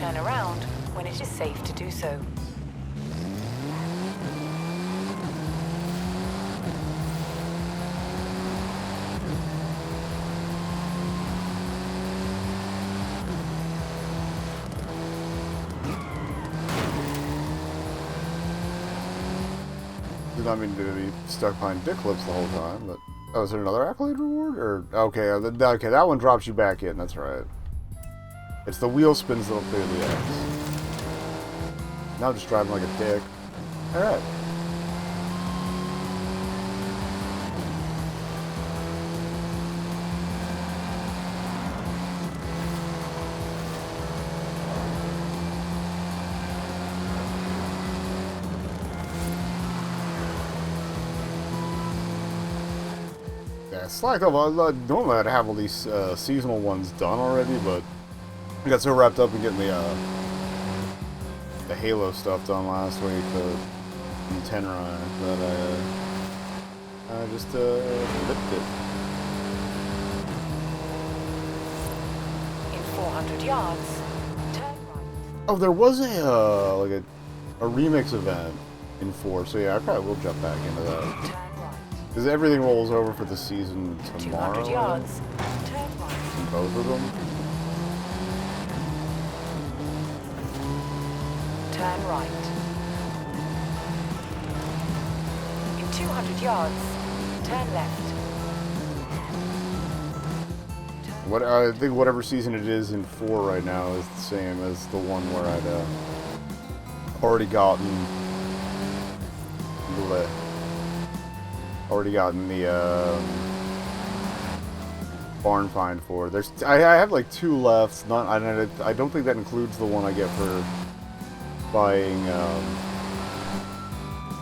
turn around when it is safe to do so. Did not mean to be stuck behind dick clips the whole time, but... Oh, is there another accolade reward? Or... Okay, okay, that one drops you back in, that's right. It's the wheel spins that'll clear the X. Now I'm just driving like a dick. Alright. Yeah, slacked up. Normally I'd have all these seasonal ones done already, but I got so wrapped up in getting the Halo stuff done last week, the Tenrai, that I just lipped it. In 400 yards, turn right. Oh, there was a like a remix event in 4, so yeah, I probably will jump back into that. Turn right. Because everything rolls over for the season tomorrow. 200 yards, turn right. In both of them. Turn right. In 200 yards, turn left. What I think whatever season it is in 4 right now is the same as the one where I'd already gotten the barn find for. I have like 2 left. I don't think that includes the one I get for buying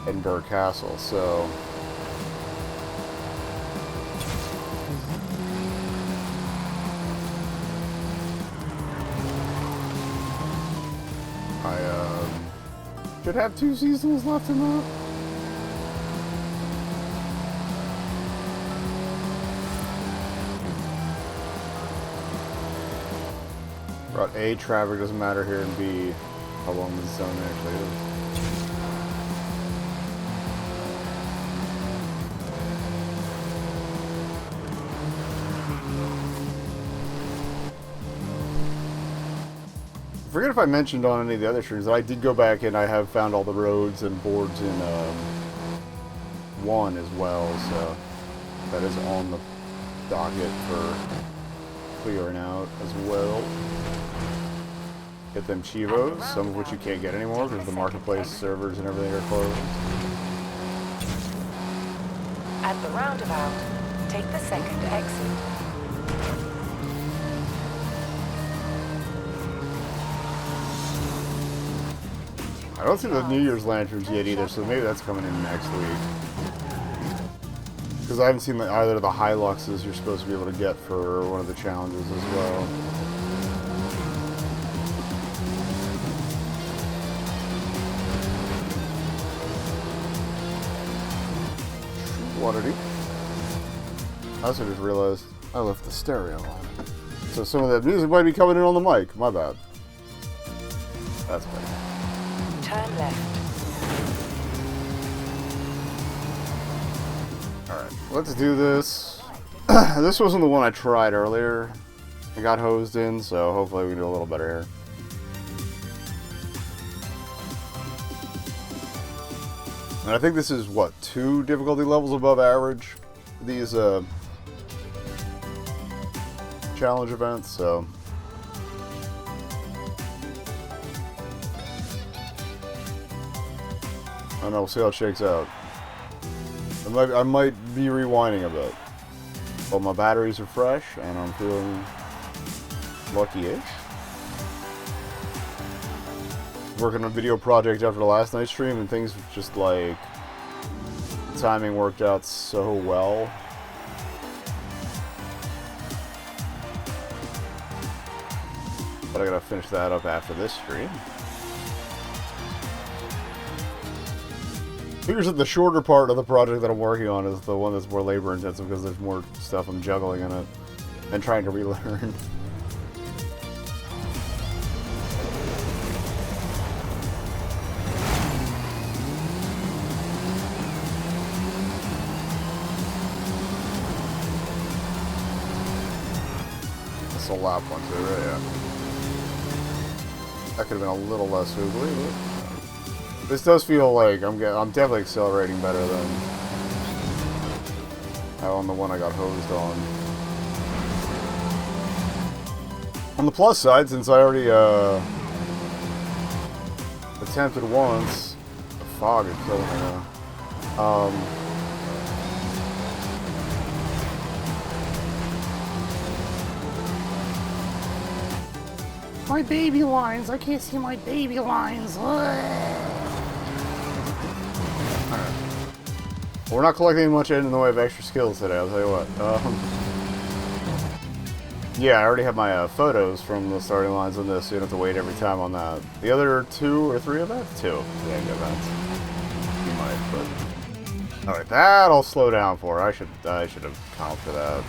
Edinburgh Castle. So I should have 2 seasons left in that. Route A, traffic doesn't matter here, and B, how long the zone actually is. I forget if I mentioned on any of the other streams that I did go back and I have found all the roads and boards in 1 as well, so that is on the docket for clearing out as well. Get them Chivos, some of which you can't get anymore because the marketplace servers and everything are closed. At the roundabout, take the second exit. I don't see the New Year's lanterns yet either, so maybe that's coming in next week. Because I haven't seen either of the Hiluxes you're supposed to be able to get for one of the challenges as well. Quantity. I also just realized I left the stereo on. So some of that music might be coming in on the mic. My bad. That's better. Turn left. Alright, let's do this. This wasn't the one I tried earlier. I got hosed in, so hopefully we can do a little better here. And I think this is, what, 2 difficulty levels above average? These, challenge events, so... I don't know, we'll see how it shakes out. I might be rewinding a bit. But my batteries are fresh, and I'm feeling lucky-ish. Working on a video project after the last night's stream, and things just like the timing worked out so well. But I gotta finish that up after this stream. Figures that the shorter part of the project that I'm working on is the one that's more labor intensive because there's more stuff I'm juggling in it and trying to relearn. a lap one too, right? Yeah. That could have been a little less oogly, but this does feel like I'm definitely accelerating better than on the one I got hosed on. On the plus side, since I already attempted once, the fog is killing me now. My baby lines. I can't see my baby lines. We're not collecting much in the way of extra skills today, I'll tell you what. Yeah, I already have my photos from the starting lines on this, so you don't have to wait every time on that. The other 2 or 3 events? 2. Yeah, events. You might, but... Alright, that I'll slow down for. I should have counted for that.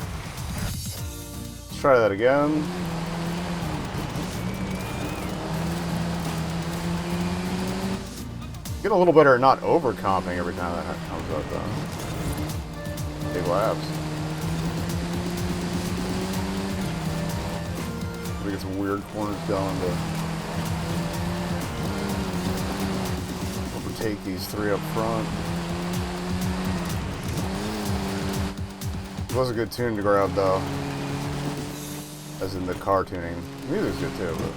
Let's try that again. Get a little better at not over-comping every time that comes up, though. Big laps. We get some weird corners going to overtake these 3 up front. It was a good tune to grab, though. As in the car tuning. The music's good, too, but...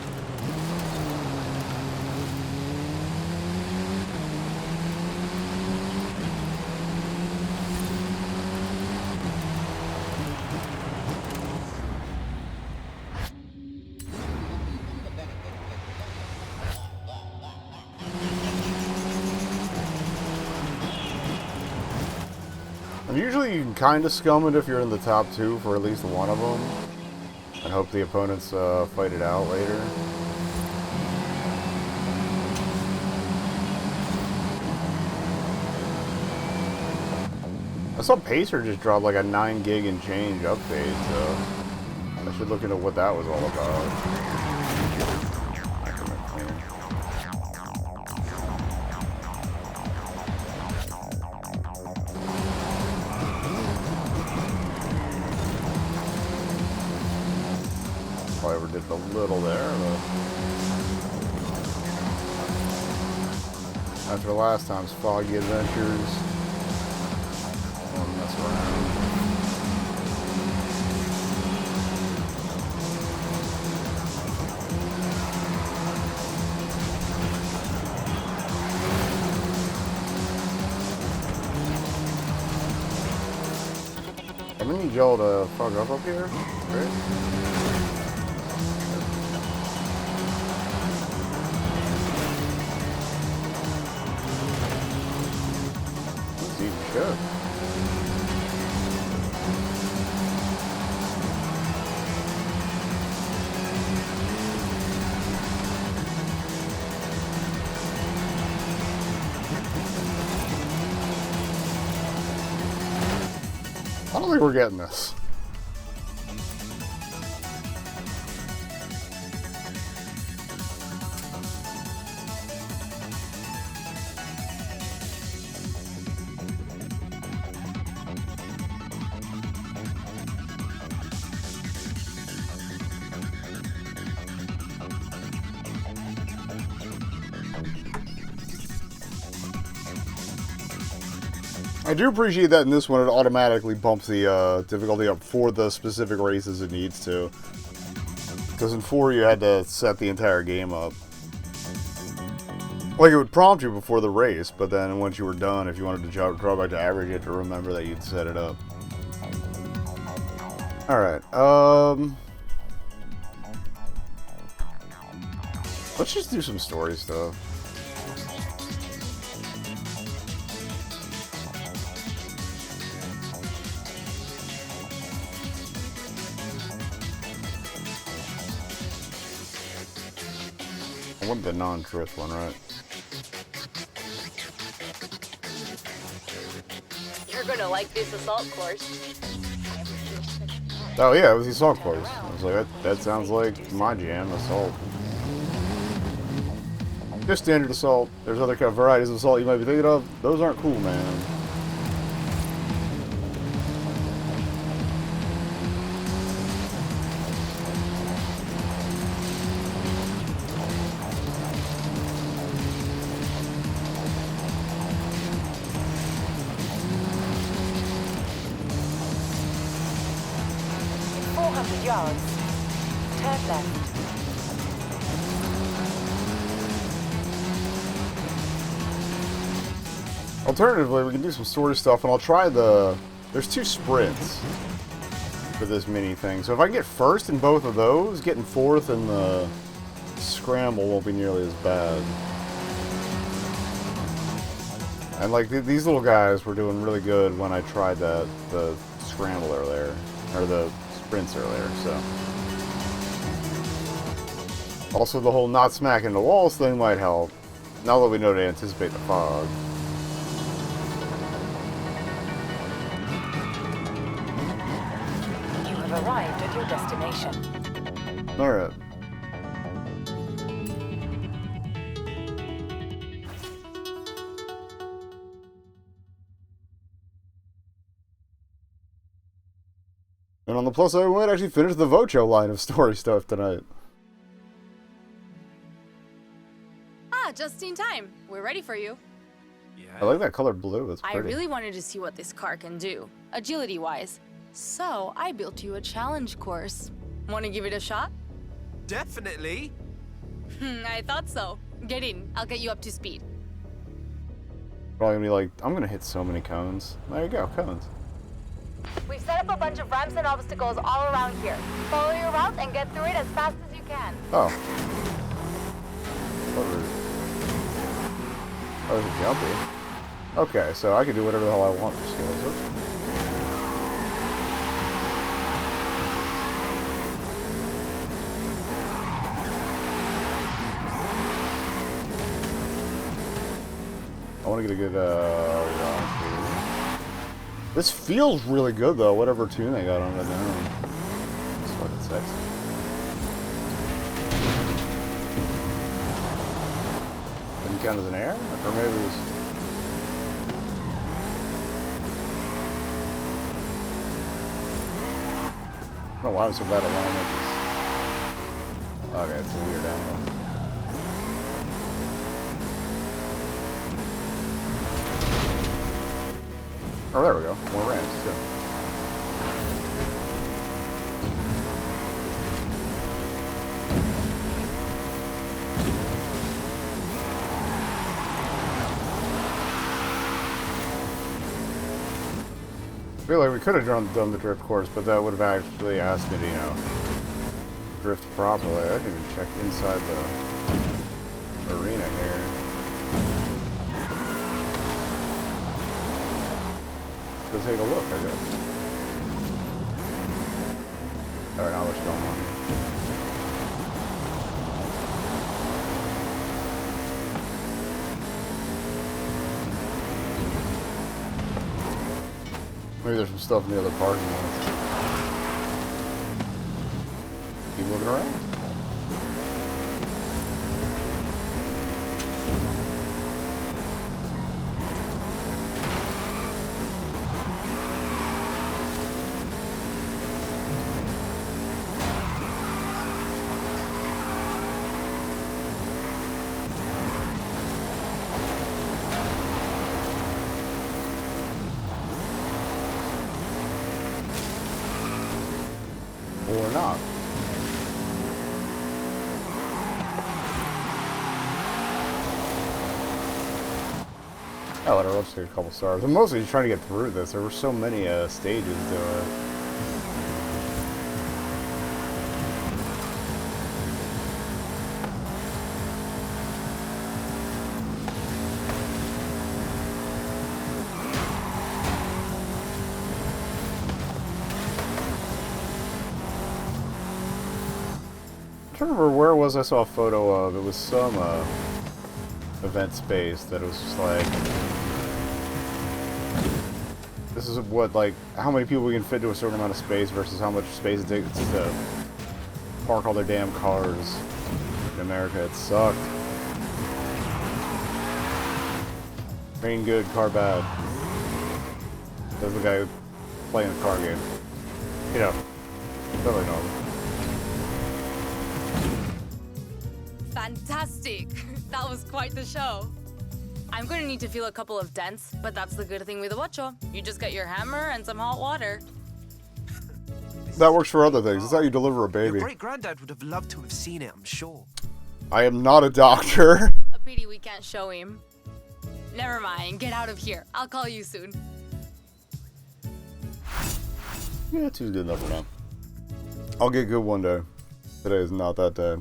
Usually you can kind of scum it if you're in the top 2 for at least one of them, and hope the opponents fight it out later. I saw Pacer just drop like a 9 gig and change update, so I should look into what that was all about. Did a little there, but after last time's foggy adventures, I won't mess around. I'm gonna need y'all to fog up here, right? Good. I don't think we're getting this. I do appreciate that in this one it automatically bumps the difficulty up for the specific races it needs to. Because in 4 you had to set the entire game up. Like it would prompt you before the race, but then once you were done, if you wanted to draw back to average, you had to remember that you'd set it up. Alright, let's just do some story stuff. I want the non-drift one, right? You're gonna like this assault course. Oh yeah, it was the assault course. I was like, that sounds like my jam, assault. Just standard assault. There's other kind of varieties of assault you might be thinking of. Those aren't cool, man. 200 yards. Turn left. Alternatively, we can do some story stuff, and I'll try the... There's 2 sprints for this mini thing. So if I can get first in both of those, getting fourth in the scramble won't be nearly as bad. And like these little guys were doing really good when I tried the scramble earlier, or the sprints earlier. So also the whole not smacking the walls thing might help. Now that we know to anticipate the fog. You have arrived at your destination. All right. And on the plus side, we might actually finish the Vocho line of story stuff tonight. Ah, just in time. We're ready for you. Yeah. I like that colored blue. It's pretty. I really wanted to see what this car can do, agility-wise. So I built you a challenge course. Want to give it a shot? Definitely. I thought so. Get in. I'll get you up to speed. Probably gonna be like, I'm gonna hit so many cones. There you go, cones. We've set up a bunch of ramps and obstacles all around here. Follow your route and get through it as fast as you can. Oh. What route? Oh, it's jumpy. Okay, so I can do whatever the hell I want for skills. Oops. I want to get a good run through. This feels really good though, whatever tune they got on it now. It's fucking sexy. Didn't count as an air? Or maybe it was... I don't know why I'm so bad at alignment. Okay, it's a weird angle. Oh, there we go. More ramps, too. I feel like we could have done the drift course, but that would have actually asked me to, you know, drift properly. I didn't even check inside the arena here. Go take a look, I guess. Alright, now what's going on? Maybe there's some stuff in the other parking lots. Keep looking around. Or not. Oh, whatever, let's take a couple stars. I'm mostly just trying to get through this. There were so many stages to it. I don't remember where it was I saw a photo of. It was some event space that it was just like, this is what, like, how many people we can fit into a certain amount of space versus how much space it takes to park all their damn cars in America. It sucked. Train good, car bad. That's the guy playing the car game. You know, totally normal. Fantastic! That was quite the show. I'm gonna need to feel a couple of dents, but that's the good thing with a Vocho. You just get your hammer and some hot water. That works for other things. It's how you deliver a baby. Your great-granddad would have loved to have seen it, I'm sure. I am not a doctor. A pity we can't show him. Never mind, get out of here. I'll call you soon. Yeah, two's good enough for now. I'll get good one day. Today is not that day.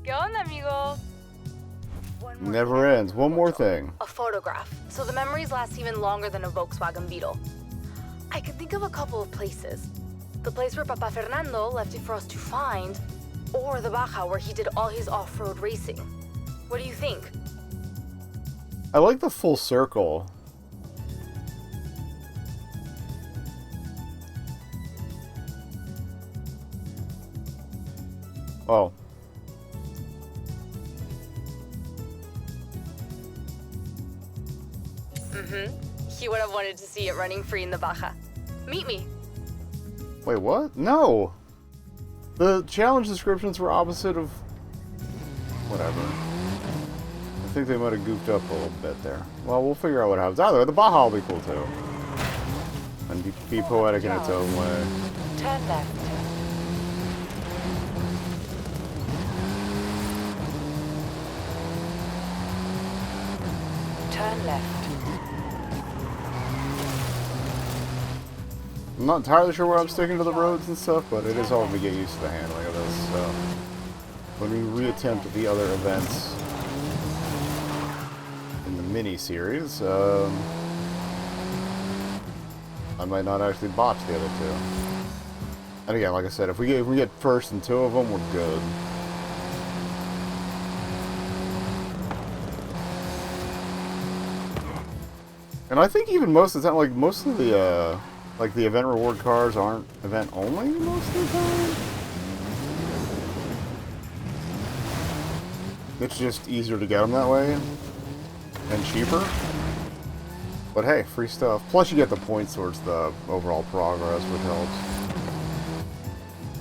¿Qué onda, amigo? Never ends. One more thing. A photograph, so the memories last even longer than a Volkswagen Beetle. I could think of a couple of places. The place where Papa Fernando left it for us to find, or the Baja where he did all his off-road racing. What do you think? I like the full circle. Oh. He would have wanted to see it running free in the Baja. Meet me. Wait, what? No! The challenge descriptions were opposite of... whatever. I think they might have goofed up a little bit there. Well, we'll figure out what happens. Either way, the Baja will be cool too. And be poetic in its own way. Turn left. Turn left. I'm not entirely sure where I'm sticking to the roads and stuff, but it is hard to get used to the handling of this, so... when we reattempt the other events in the mini-series, I might not actually botch the other two. And again, like I said, if we get first in two of them, we're good. And I think even most of the time, like, most of the, like, the event reward cars aren't event only most of the time. It's just easier to get them that way. And cheaper. But hey, free stuff. Plus you get the points towards the overall progress, which helps.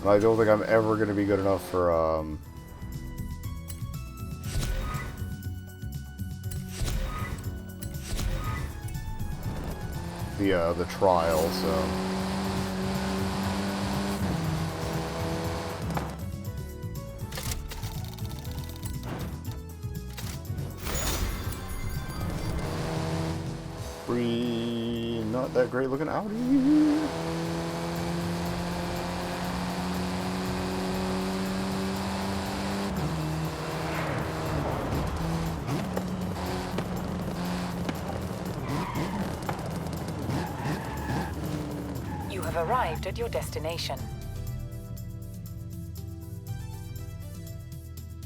And I don't think I'm ever going to be good enough for, the trial, so... Free... not that great looking Audi. You have arrived at your destination.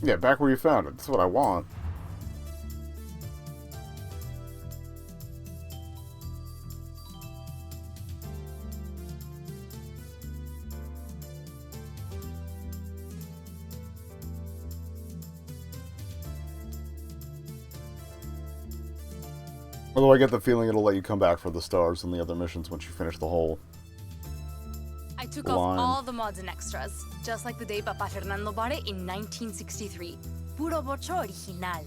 Yeah, back where you found it. That's what I want. Although I get the feeling it'll let you come back for the stars and the other missions once you finish the whole I took line. off all the mods and extras, just like the day Papa Fernando bought it in 1963. Puro bocho original.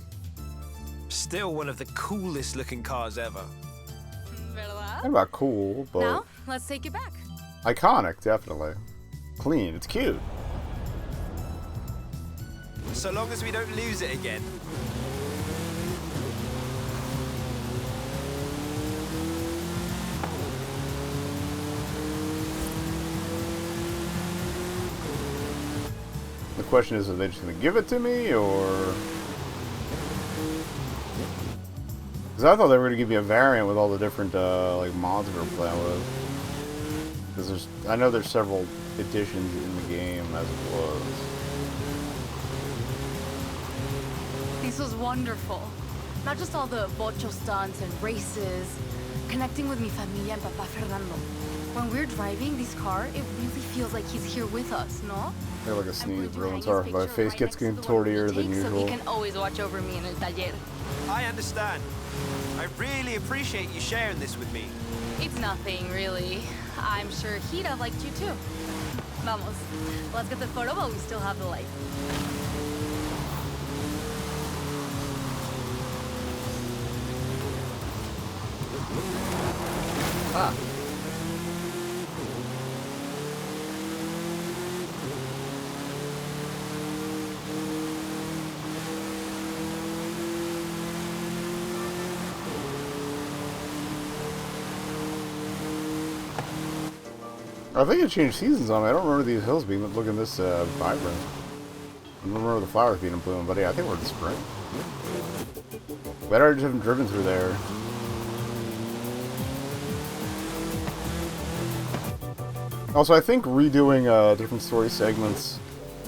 Still one of the coolest looking cars ever. Not ¿Verdad? about cool, but Now, let's take it back. iconic, definitely. Clean, it's cute. So long as we don't lose it again. The question is, are they just going to give it to me, or... Because I thought they were going to give me a variant with all the different, like, mods we were playing with. Because there's... I know there's several editions in the game as it was. This was wonderful. Not just all the bocho stunts and races, connecting with mi familia and Papa Fernando. When we're driving this car, it really feels like he's here with us, no? I feel like a I'm sneeze, going to bro. hang I'm his sorry if my picture face right gets next to the one contortier we than take, usual. So he can always watch over me in el taller. I understand. I really appreciate you sharing this with me. It's nothing, really. I'm sure he'd have liked you too. Vamos. Let's get the photo while we still have the light. Ah. I think it changed seasons on me. I don't remember these hills being looking this vibrant. I don't remember the flowers being in bloom, but yeah, I think we're in spring. Better I just haven't driven through there. Also, I think redoing different story segments,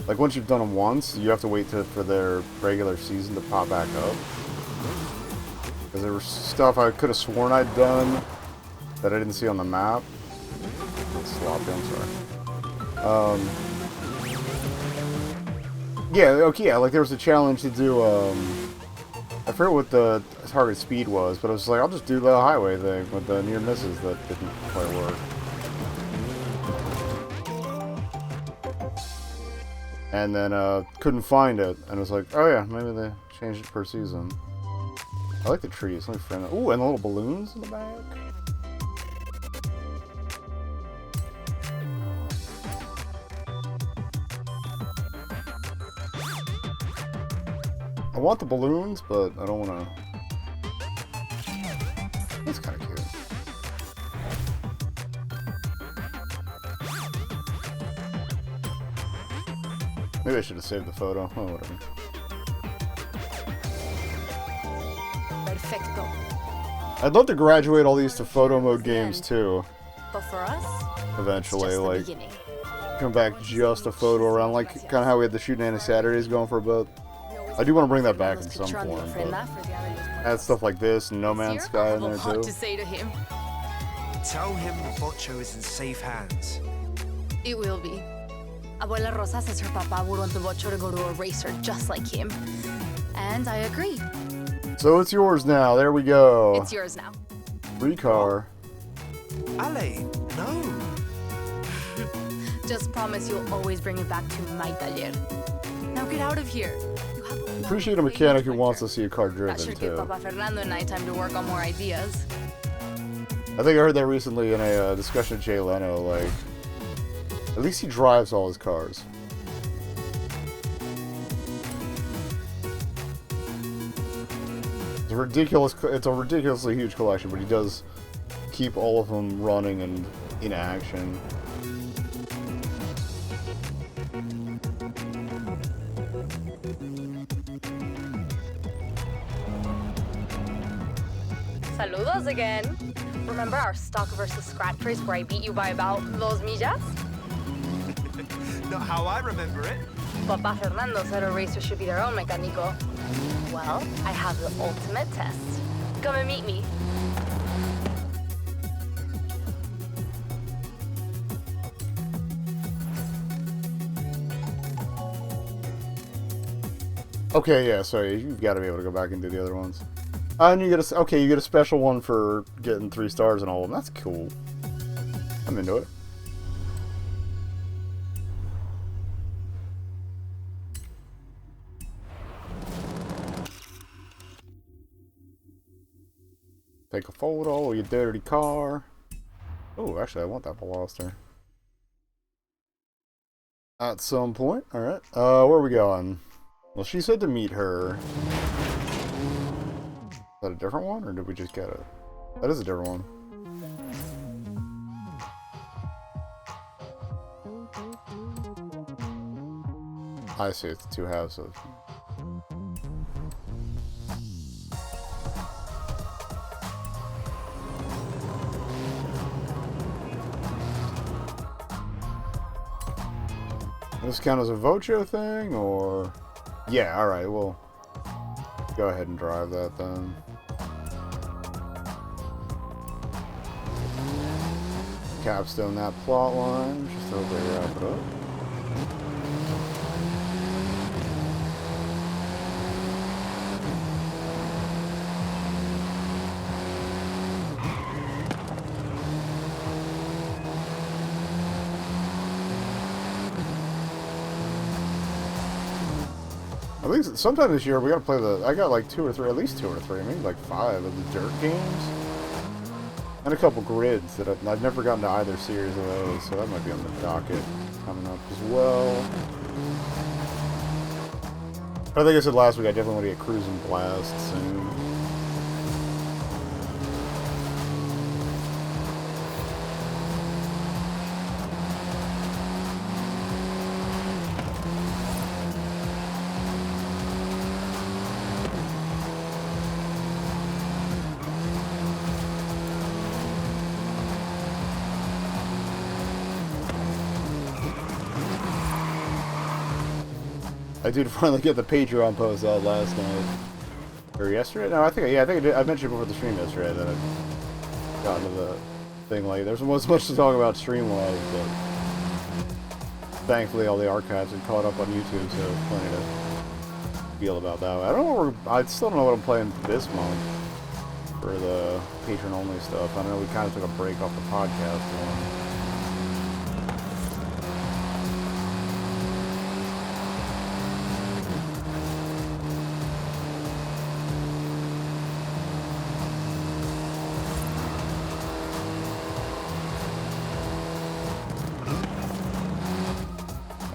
like once you've done them once, you have to wait for their regular season to pop back up. Because there was stuff I could have sworn I'd done that I didn't see on the map. Sloppy, I'm sorry. Yeah, okay, yeah, like there was a challenge to do, I forget what the target speed was, but I was like, I'll just do the highway thing with the near misses that didn't quite work. And then, couldn't find it, and I was like, oh yeah, maybe they changed it per season. I like the trees, let me frame it. Ooh, and the little balloons in the back. I want the balloons, but I don't want to... That's kind of cute. Maybe I should have saved the photo. Oh, whatever. Perfecto. I'd love to graduate all these to photo mode games, too. But for us, Eventually, it's just the like, beginning. come back just a photo around, like, kind of how we had the Shooting Annie Saturdays going for a bit. I do want to bring that back in some form, but add stuff like this and No Man's Sky in there, too. To say to him, Tell him the Bocho is in safe hands. it will be. Abuela Rosa says her papa would want the Bocho to go to a racer just like him. And I agree. So it's yours now. There we go. It's yours now. Free car. Ale, no. Just promise you'll always bring it back to my taller. Now get out of here. You have a Appreciate a mechanic who wants to see a car That driven, should give too. Papa Fernando and I time to work on more ideas. I think I heard that recently in a discussion with Jay Leno, like, at least he drives all his cars. It's a ridiculously huge collection, but he does keep all of them running and in action. Saludos again. Remember our stock versus scratch race where I beat you by about dos millas? Not how I remember it. Papa Fernando said a racer should be their own mecánico. Well, I have the ultimate test. Come and meet me. Okay, yeah, so you've got to be able to go back and do the other ones. And you get you get a special one for getting 3 stars and all of them. That's cool. I'm into it. Take a photo of your dirty car. Oh, actually, I want that Veloster. At some point. Alright. Where are we going? Well, she said to meet her. Is that a different one, or did we just get it? That is a different one. I see, it's 2 halves of... Does this count as a Vocho thing, or... Yeah, alright, well... Go ahead and drive that, then. Capstone that plot line, just so they wrap it up. At least sometime this year we gotta play I got like 2 or 3, at least 2 or 3, maybe like 5 of the dirt games. And a couple grids that I've never gotten to either series of those, so that might be on the docket coming up as well. I think I said last week I definitely want to get Cruising Blast soon. I did finally get the Patreon post out last night. Or yesterday? No, I think I did. I mentioned before the stream yesterday that I got into the thing. Like, there's much to talk about stream-wise, but thankfully all the archives had caught up on YouTube, so there's plenty to feel about that. I don't know I still don't know what I'm playing this month for the patron-only stuff. I know we kind of took a break off the podcast one.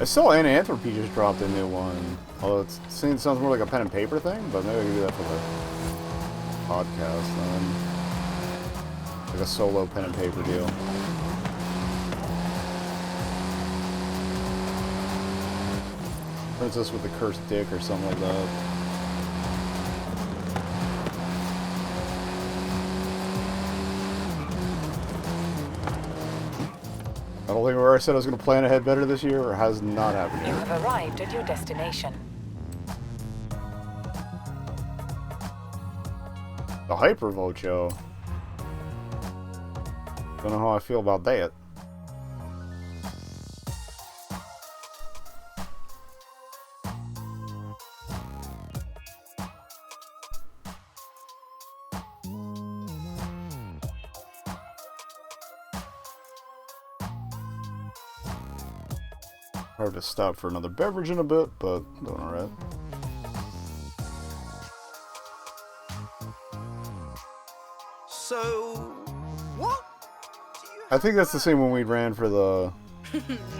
I saw Anthropy just dropped a new one. Although it sounds more like a pen and paper thing, but maybe I can do that for the podcast then. Like a solo pen and paper deal. Princess with the Cursed Dick or something like that. I don't think where I said I was going to plan ahead better this year, or has not happened You yet. have arrived at your destination. The Hypervocho. Don't know how I feel about that. Hard to stop for another beverage in a bit, but doing alright. So, what? I think that's the same one we ran for the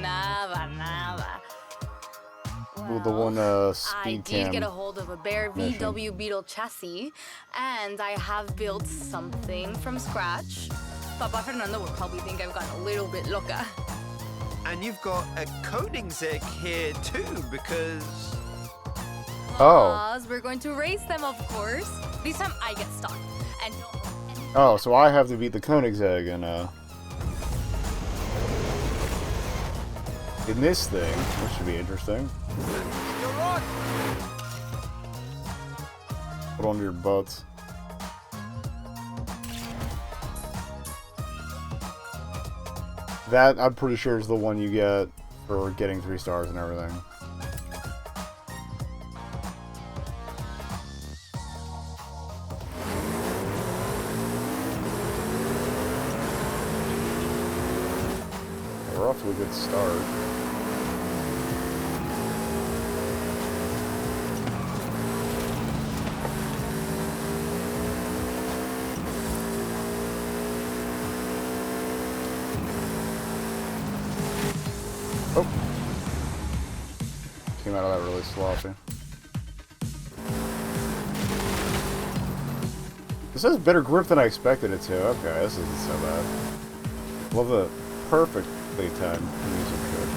Nada. the one I speed did cam. get a hold of a bare mission. VW Beetle chassis, and I have built something from scratch. Papa Fernando would probably think I've gotten a little bit loca. And you've got a Koenigsegg here too, because... Oh. We're going to race them, of course. This time I get stuck. And Oh, so I have to beat the Koenigsegg in this thing, which should be interesting. You're right. Put on your butts. That, I'm pretty sure, is the one you get for getting 3 stars and everything. We're off to a good start. Oh. Came out of that really sloppy. This has better grip than I expected it to. Okay, this isn't so bad. Love the perfectly timed music here.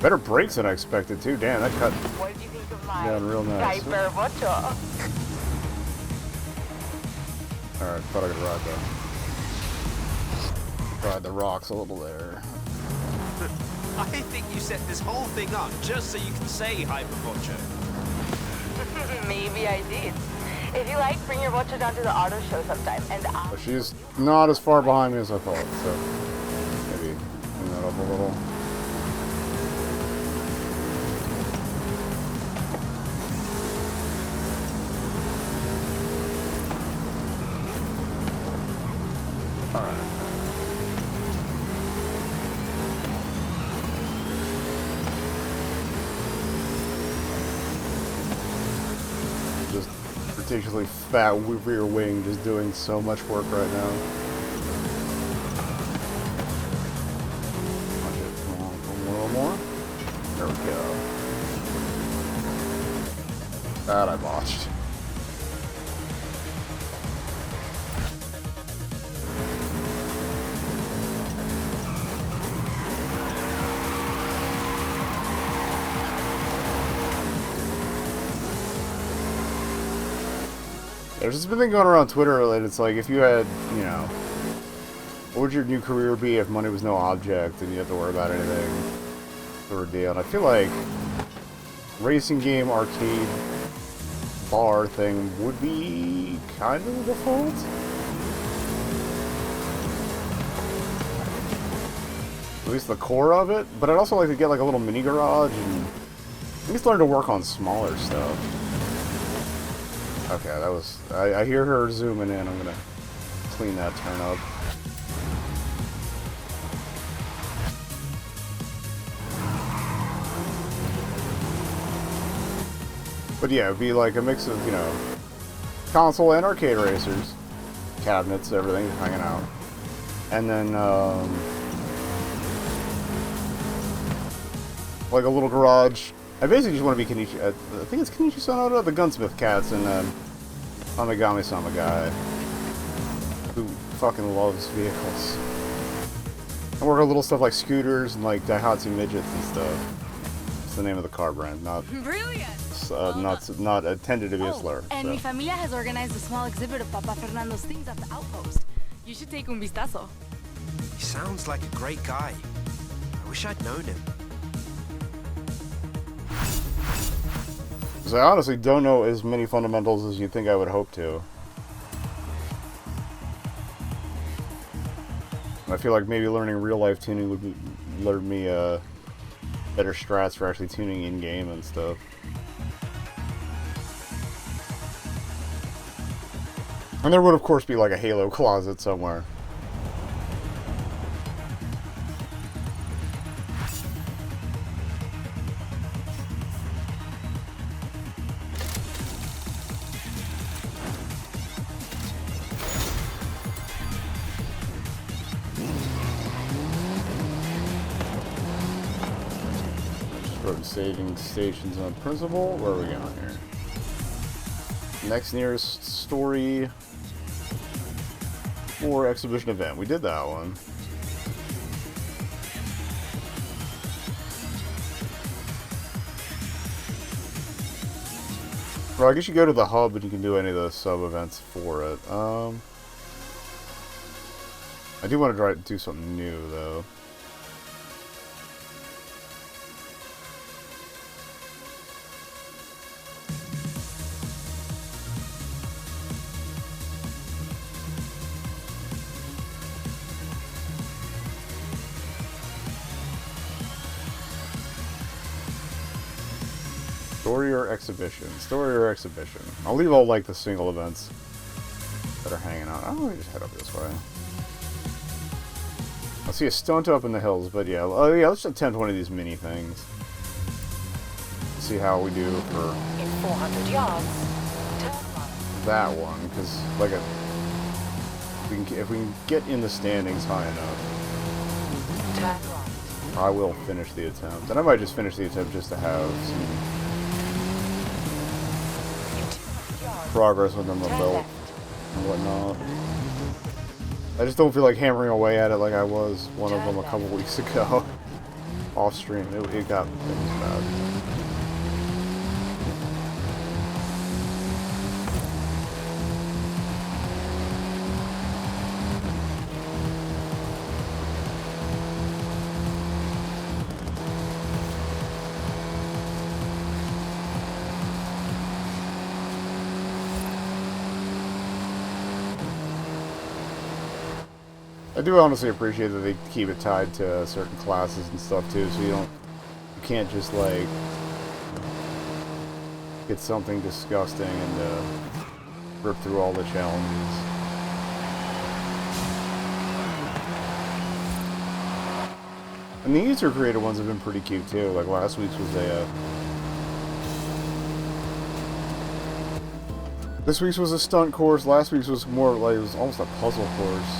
Better brakes than I expected too. Damn, that cut What did you think of my down real nice. Hypervocho? Alright, thought I could ride that. Ride the rocks a little there. I think you set this whole thing up just so you can say Hypervocho. Maybe I did. If you like, bring your Vocho down to the auto show sometime, and I'll... But she's not as far behind me as I thought, so maybe bring that up a little. ridiculously fat rear wing just doing so much work right now. Come on, a little more. There we go. That I botched. There's this thing going around Twitter that it's like, if you had, you know, what would your new career be if money was no object and you had to worry about anything? Sort of deal. And I feel like racing game arcade bar thing would be kind of the default. At least the core of it. But I'd also like to get like a little mini garage and at least learn to work on smaller stuff. Okay, that was... I hear her zooming in. I'm gonna clean that turn up. But yeah, it'd be like a mix of, you know, console and arcade racers. Cabinets, everything, hanging out. And then, like a little garage. I basically just want to be Kenichi. I think it's Kenichi Sonoda, the Gunsmith Cats, and Amigami-sama guy, who fucking loves vehicles. I work on little stuff like scooters and like Daihatsu midgets and stuff. It's the name of the car brand, not brilliant. Not intended to be a slur. And so. mi familia has organized a small exhibit of Papa Fernando's things at the outpost. You should take un vistazo. He sounds like a great guy. I wish I'd known him. Because I honestly don't know as many fundamentals as you'd think I would hope to. I feel like maybe learning real-life tuning would learn me better strats for actually tuning in-game and stuff. And there would, of course, be like a Halo closet somewhere. Saving stations on principle. Where are we going here? Next nearest story or exhibition event. We did that one. Well, I guess you go to the hub and you can do any of the sub events for it. I do want to try to do something new though. Story or exhibition? Story or exhibition? I'll leave all like the single events that are hanging out. Oh, let me just head up this way. I see a stunt up in the hills, but yeah. Oh yeah, let's attempt one of these mini things. See how we do for In 400 yards, turn that one, because like if we can get in the standings high enough, turn right. I will finish the attempt. And I might just finish the attempt just to have some progress within the belt and whatnot. I just don't feel like hammering away at it like I was one of them a couple weeks ago. Off stream, it got things bad. I do honestly appreciate that they keep it tied to certain classes and stuff too, so you can't just like get something disgusting and rip through all the challenges. And the user created ones have been pretty cute too. Like last week's was a This week's was a stunt course. Last week's was more like it was almost a puzzle course.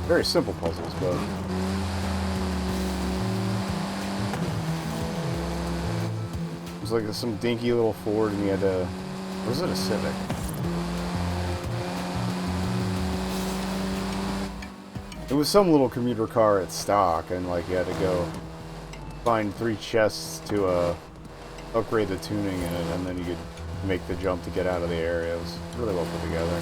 Very simple puzzles, but it was like some dinky little Ford, and you had to. Or was it a Civic? It was some little commuter car at stock, and like you had to go find 3 chests to upgrade the tuning in it, and then you could make the jump to get out of the area. It was really well put together.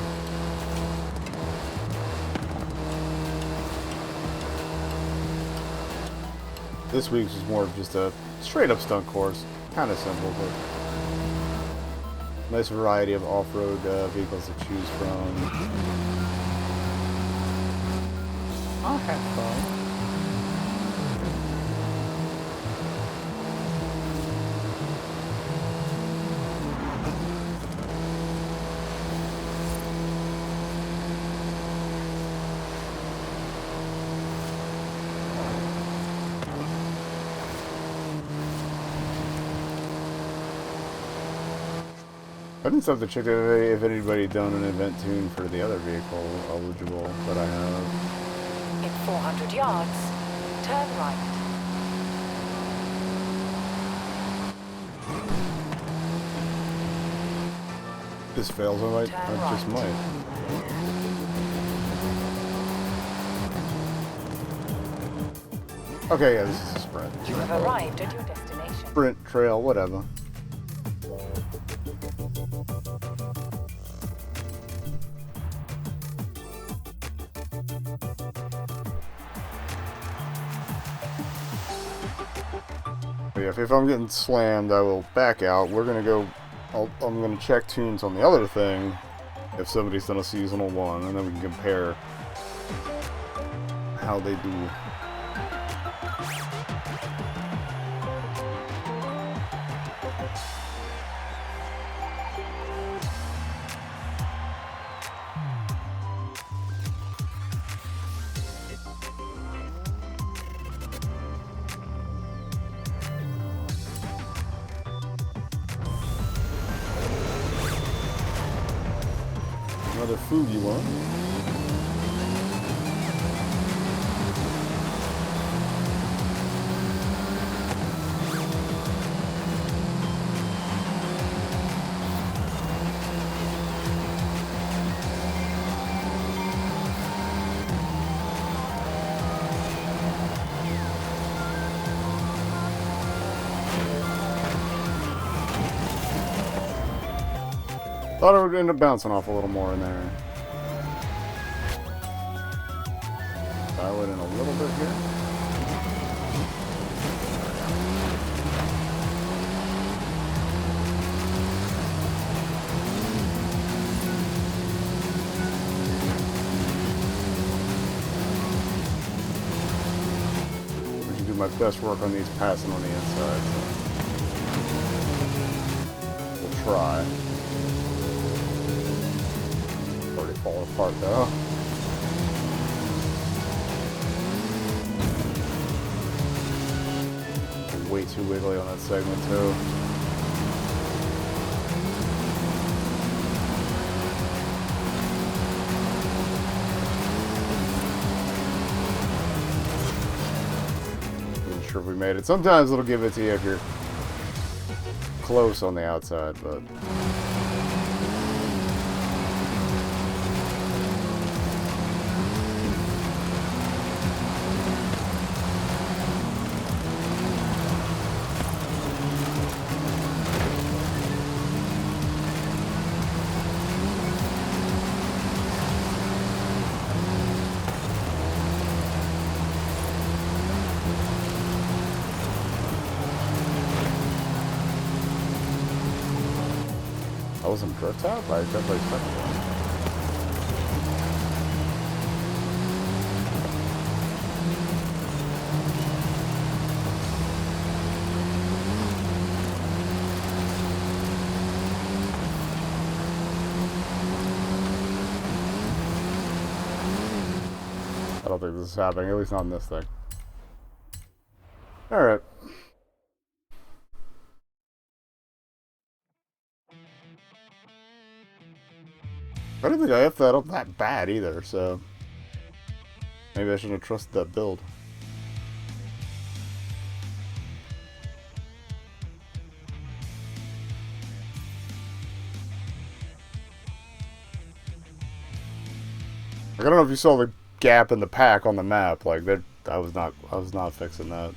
This week's was more of just a straight-up stunt course. Kind of simple, but nice variety of off-road vehicles to choose from. I'll have fun. I didn't have to check if anybody done an event tune for the other vehicle eligible that I have. In 400 yards, turn right. This fails, I just might. Okay, yeah, this is a sprint. You have arrived at your destination. Sprint, trail, whatever. If I'm getting slammed, I will back out. We're gonna go. I'm gonna check tunes on the other thing if somebody's done a seasonal one, and then we can compare how they do. Another food you want? Thought it would end up bouncing off a little more in there. Dial it in a little bit here. I can do my best work on these passing on the inside. So we'll try. Already falling apart though. Way too wiggly on that segment too. Not sure if we made it. Sometimes it'll give it to you if you're close on the outside, but I wasn't drift out, but I definitely expected one. I don't think this is happening, at least not in this thing. Alright. I don't think I effed that up that bad either, so maybe I shouldn't have trusted that build. Like, I don't know if you saw the gap in the pack on the map. Like that, I was not fixing that.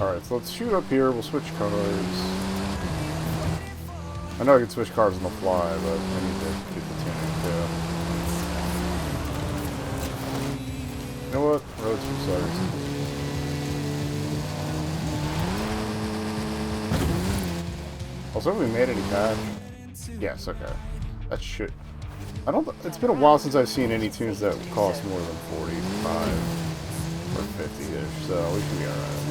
Alright, so let's shoot up here. We'll switch cars. I know I can switch cars on the fly, but I need to keep the tuning too. You know what? Roads for starters. Also, have we made any cash? Yes, okay. That should... I don't... It's been a while since I've seen any tunes that cost more than 45 or 50-ish, so we should be alright.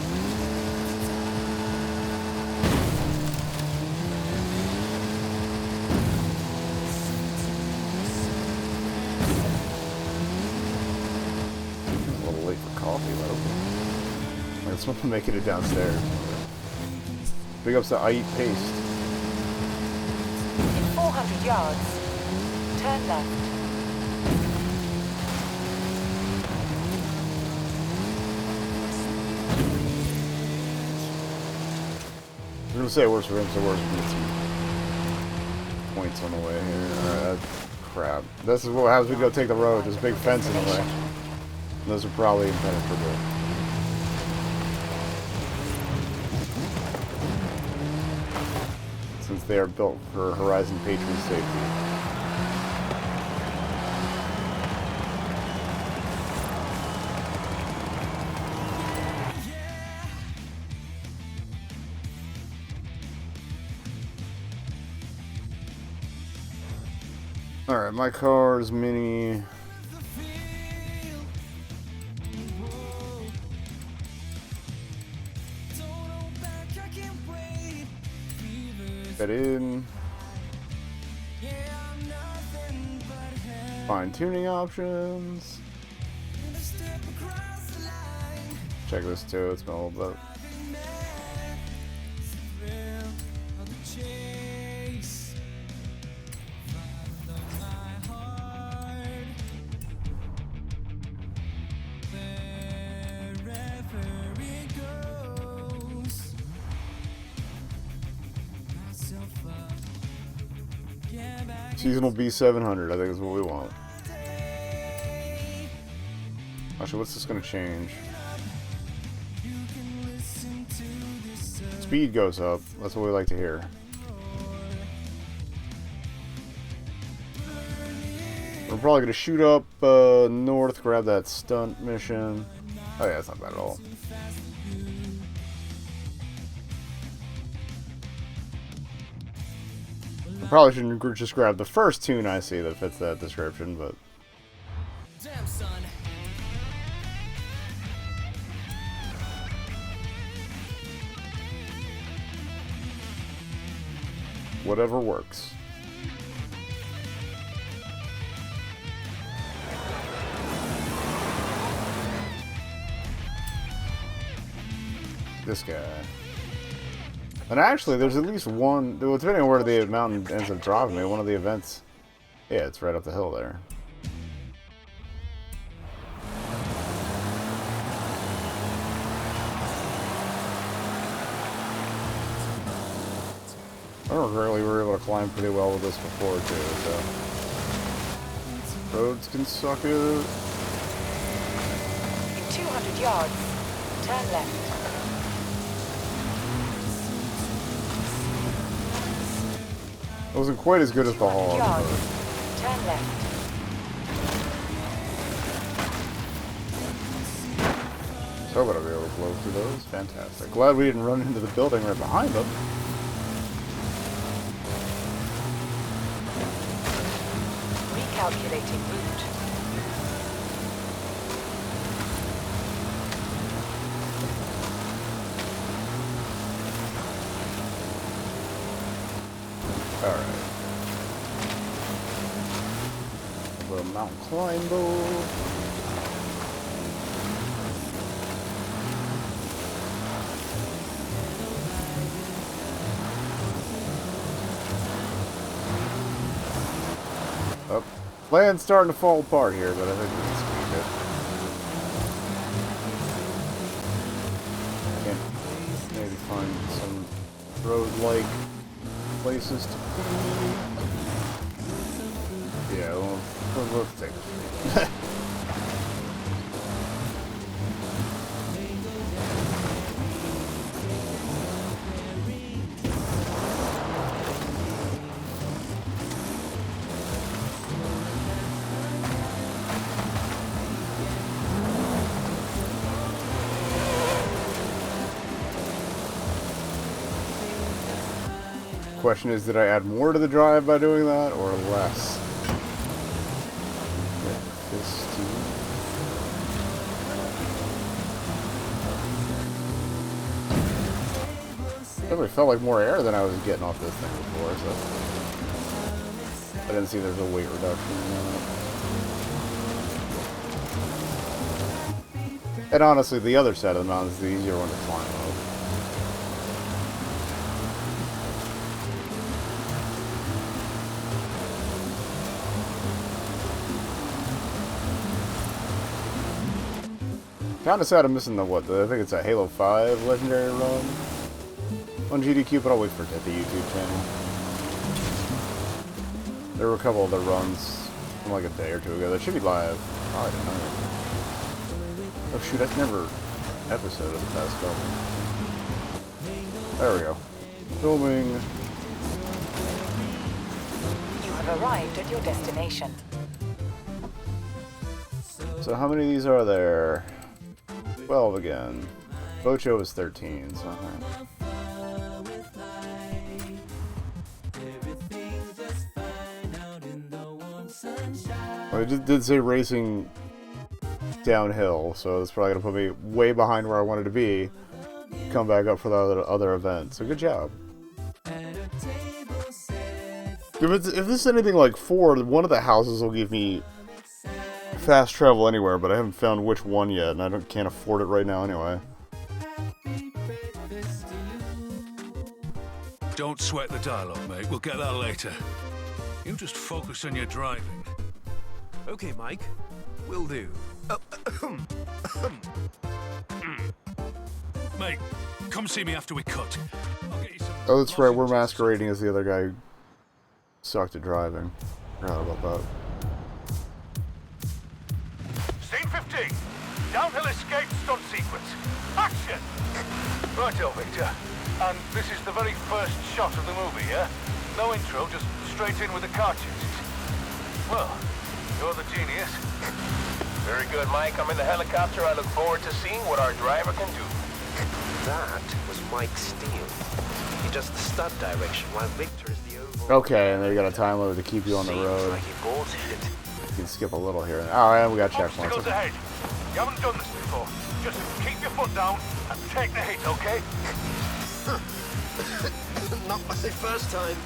It's not making it downstairs. Big ups to I Eat Paste. In 400 yards, turn left. I'm gonna say worse for him, so worse for me. Points on the way here. Alright, crap. This is what happens when we go take the road. There's a big fence in the way. And those are probably impenetrable. Since they are built for Horizon patron safety. Alright, my car is mini. Get in. Fine tuning options. Check this too, it's been a little bit. Seasonal B700, I think is what we want. Actually, what's this going to change? Speed goes up. That's what we like to hear. We're probably going to shoot up north, grab that stunt mission. Oh yeah, that's not bad at all. Probably shouldn't just grab the first tune I see that fits that description, but damn, son. Whatever works. This guy. And actually, there's at least one, well, depending on where the mountain ends up dropping me, one of the events, yeah, it's right up the hill there. I don't regret we were able to climb pretty well with this before, too, so. Roads can suck it. In 200 yards, turn left. It wasn't quite as good as the hog. Turn left. So I'm gonna be able to blow through those. Fantastic. Glad we didn't run into the building right behind them. Calculating route. Alright. A little mountain climb, Oh, land's starting to fall apart here, but I think we can squeak it. Can maybe find some road-like places to be. Yeah, we'll take it. Question is, did I add more to the drive by doing that, or less? Definitely felt like more air than I was getting off this thing before, so I didn't see there's a weight reduction in that. And honestly, the other side of the mountain is the easier one to climb up. Kinda sad I'm missing the I think it's a Halo 5 legendary run on GDQ, but I'll wait for it at the YouTube channel. There were a couple other runs from like a day or two ago that should be live. Oh, I didn't know. Oh shoot, that's never episode of the past couple. There we go. Filming. You have arrived at your destination. So how many of these are there? 12 again. Bocho was 13, so alright. Well, it did say racing downhill, so it's probably gonna put me way behind where I wanted to be. Come back up for the other event. So good job. If this is anything like 4, one of the houses will give me fast travel anywhere, but I haven't found which one yet, and I can't afford it right now anyway. Don't sweat the dialogue, mate. We'll get that later. You just focus on your driving. Okay, Mike. Will do. Mate, come see me after we cut. I'll get you some... Oh, that's right. We're masquerading as the other guy who sucked at driving. Forgot about that. Scene 15. Downhill escape stunt sequence. Action! Righto, Victor. And this is the very first shot of the movie, yeah? No intro, just straight in with the car chases. Well, you're the genius. Very good, Mike. I'm in the helicopter. I look forward to seeing what our driver can do. That was Mike Steele. He does the stunt direction, while Victor is the overall... Okay, and they got a time limit to keep you on the road. Like he bought it. You can skip a little here. Alright, we got checkpoints. Obstacles ahead. You haven't done this before. Just keep your foot down and take the hit, okay? Not my first time.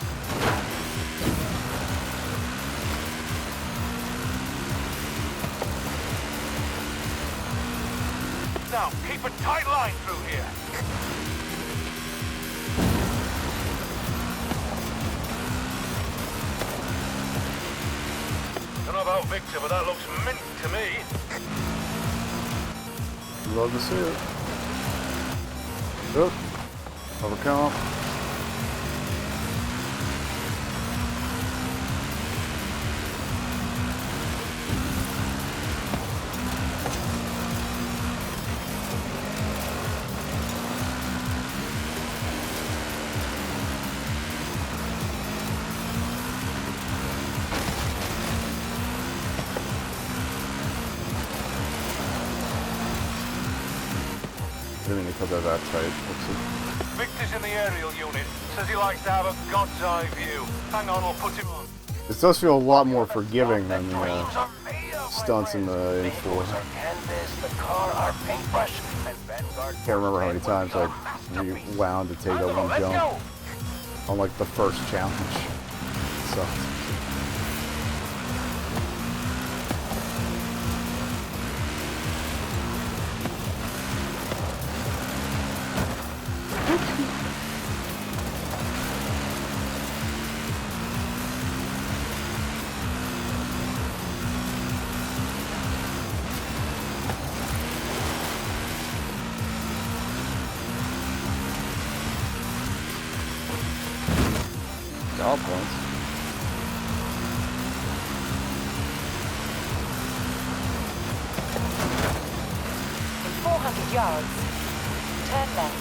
Now, keep a tight line through here. Don't know about Victor, but that looks mint to me. Love to see it. Oop. Overcome. Didn't mean to cut that tight. Victor's in the aerial unit. Says he likes to have a God's eye view. Hang on, I'll put him on. This does feel a lot more forgiving than the stunts in the N4. Can't remember how many times I rewound to take that one jump on like the first challenge. So. All points. In 400 yards, turn left.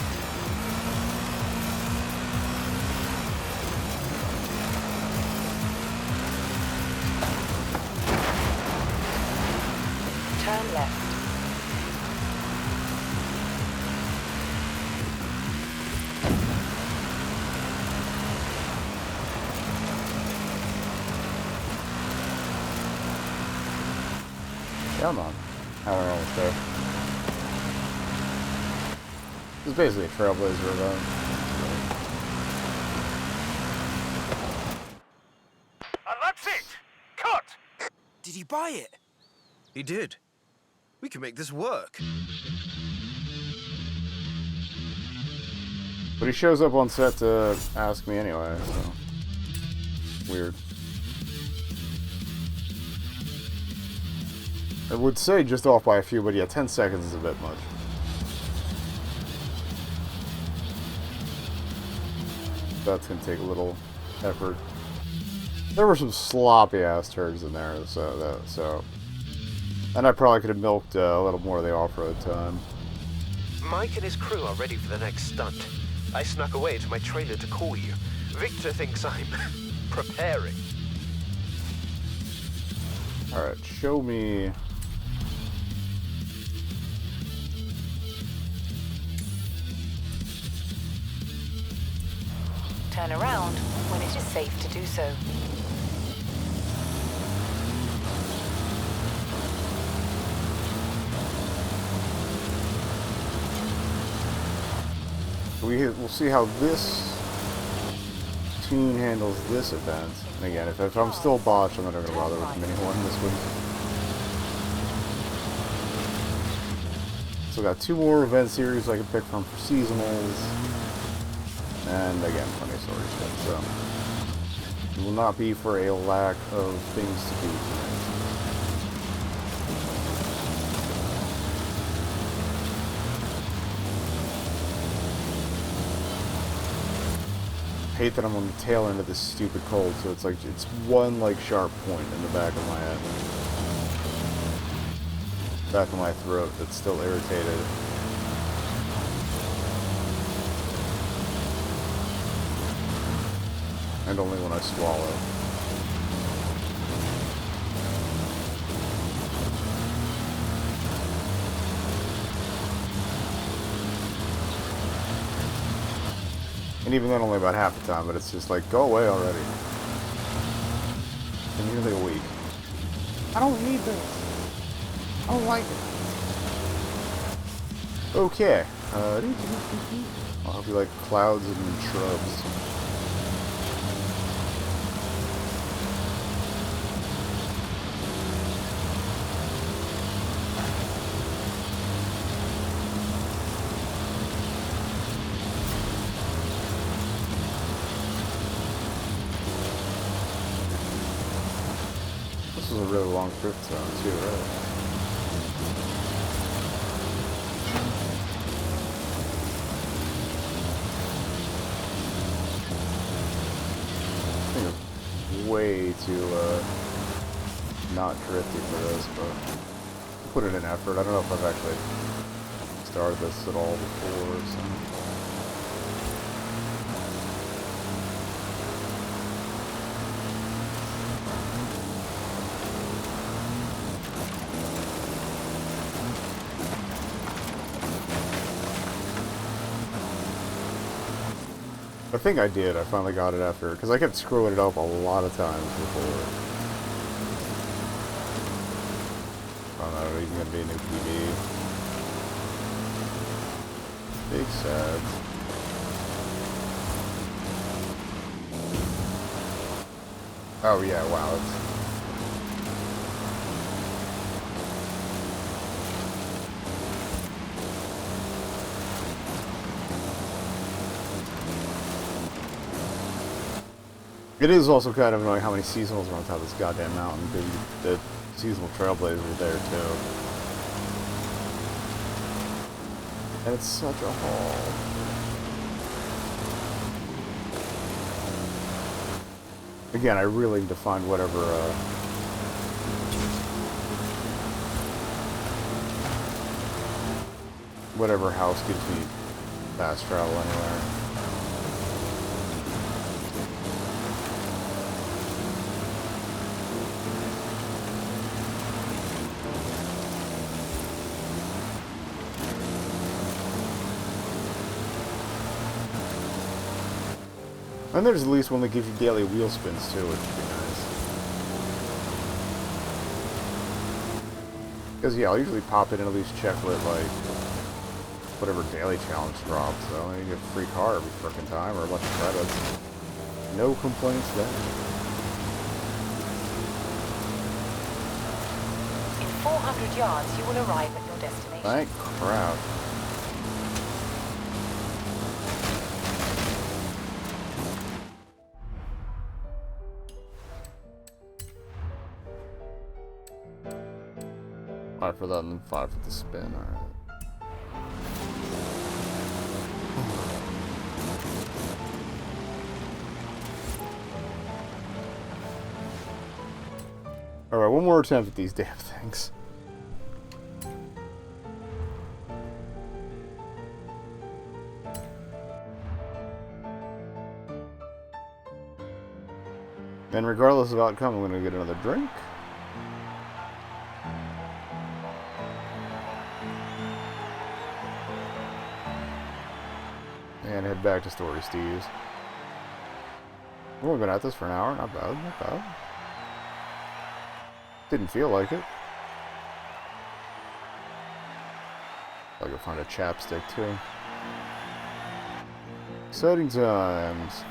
Turn left. Come on. I don't know what's there. It's basically a Trailblazer event. And that's it! Cut! Did he buy it? He did. We can make this work. But he shows up on set to ask me anyway, so. Weird. I would say just off by a few, but yeah, 10 seconds is a bit much. That's gonna take a little effort. There were some sloppy ass turns in there, so. And I probably could have milked a little more of the off-road time. Mike and his crew are ready for the next stunt. I snuck away to my trailer to call you. Victor thinks I'm preparing. Alright, show me. Turn around when it is safe to do so. We'll see how this tune handles this event. And again, if I'm still botched, I'm not going to bother with mini one this week. So I got 2 more event series I can pick from for seasonals. And again, plenty of story shit, so it will not be for a lack of things to do tonight. I hate that I'm on the tail end of this stupid cold, so it's like, it's one like sharp point in the back of my head. Back of my throat that's still irritated. And only when I swallow. And even then only about half the time, but it's just like, go away already. In nearly a week. I don't need this. I don't like it. Okay. I hope you like clouds and shrubs. This was a really long drift zone too, right? I think it's way too not drifty for this, but I'll put it in effort. I don't know if I've actually started this at all before, so. I think I did. I finally got it after, because I kept screwing it up a lot of times before. Oh no, even gonna be a new PB. Big sad. Oh yeah, wow. It is also kind of annoying how many seasonals are on top of this goddamn mountain, because the seasonal trailblazers are there too. And it's such a haul. Again, I really need to find whatever house gives me fast travel anywhere. And there's at least one that gives you daily wheel spins too, which would be nice. Because yeah, I'll usually pop it and at least check what, like, whatever daily challenge drops, so you get a free car every frickin' time, or a bunch of credits. No complaints there. In 400 yards, you will arrive at your destination. Thank crap. Five for that and then 5 for the spin, alright. Alright, one more attempt at these damn things. And regardless of outcome, I'm gonna get another drink. And head back to Story Steve's. We've been at this for an hour, not bad, not bad. Didn't feel like it. I'll go find a chapstick too. Exciting times.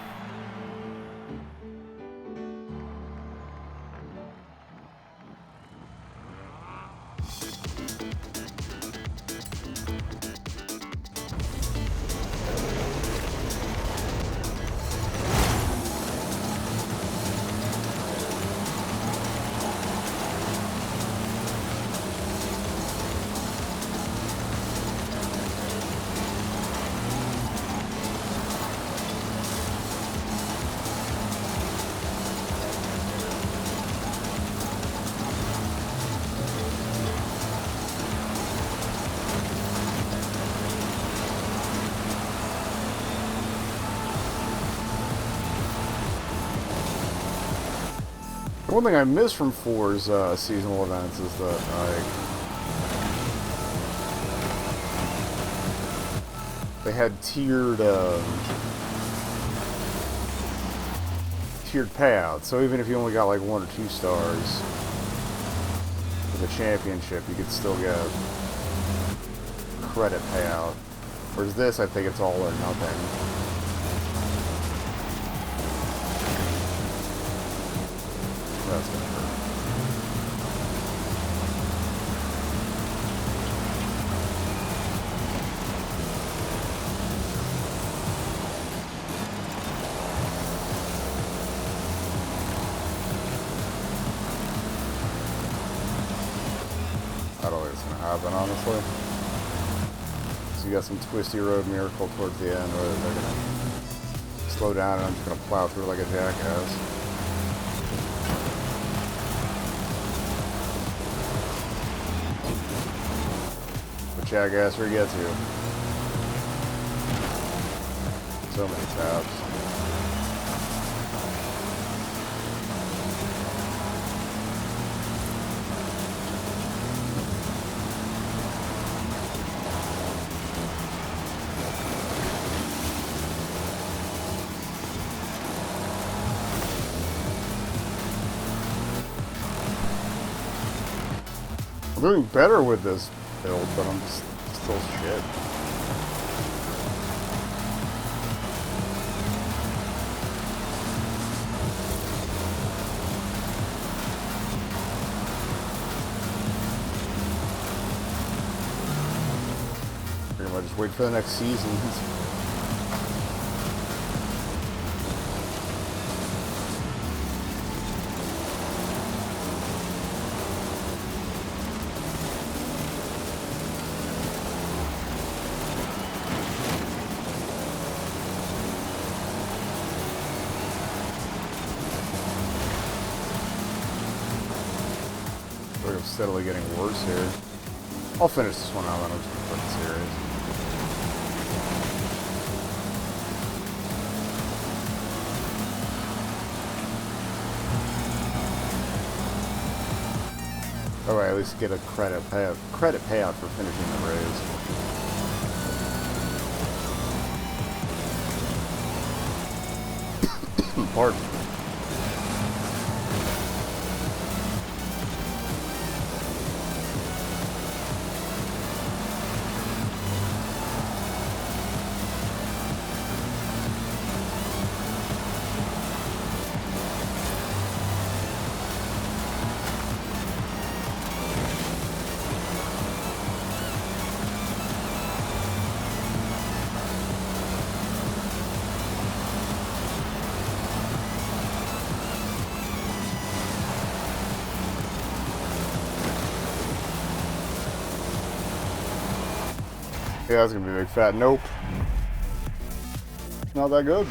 One thing I miss from 4's seasonal events is that, like, they had tiered payouts. So even if you only got like 1 or 2 stars for the championship, you could still get credit payout. Whereas this, I think it's all or nothing. That's gonna hurt. I don't think it's gonna happen, honestly. So you got some twisty road miracle towards the end where they're gonna slow down and I'm just gonna plow through like a jackass. Jackass gets you. So many tabs. I'm doing better with this build, but I'm just still shit. Pretty much just wait for the next season. We're steadily getting worse here. I'll finish this one out, then I'll just put the series. Oh, I at least get a credit payout for finishing the raise. Pardon. Yeah, that's gonna be a big fat nope. Not that good.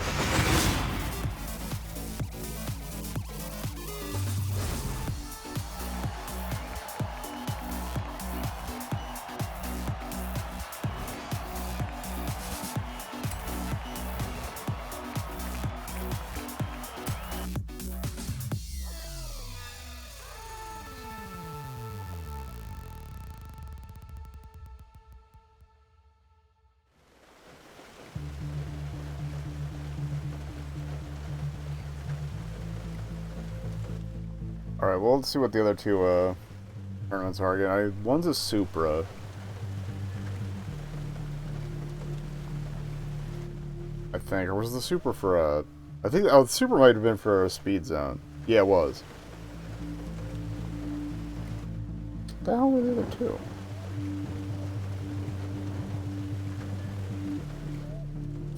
Alright, well, let's see what the other two tournaments are again. One's a Supra. I think. Or was the Supra for a... I think... Oh, the Supra might have been for a speed zone. Yeah, it was. What the hell were the other two?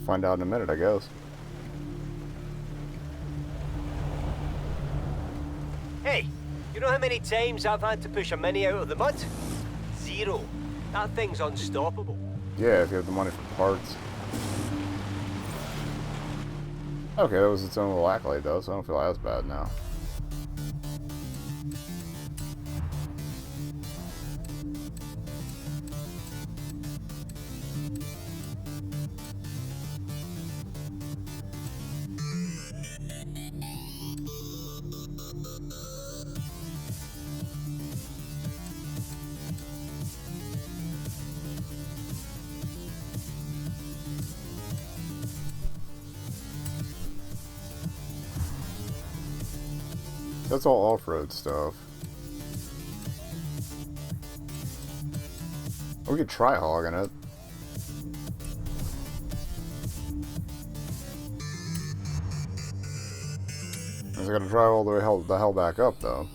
Find out in a minute, I guess. Hey, you know how many times I've had to push a Mini out of the mud? 0. That thing's unstoppable. Yeah, if you have the money for parts. Okay, that was its own little accolade though, so I don't feel as bad now. That's all off-road stuff. We could try hogging it. I gotta drive all the hell back up though.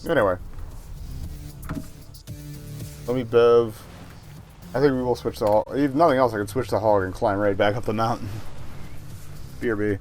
Anyway. Let me bev. I think we will switch the hog. If nothing else, I can switch the hog and climb right back up the mountain. BRB.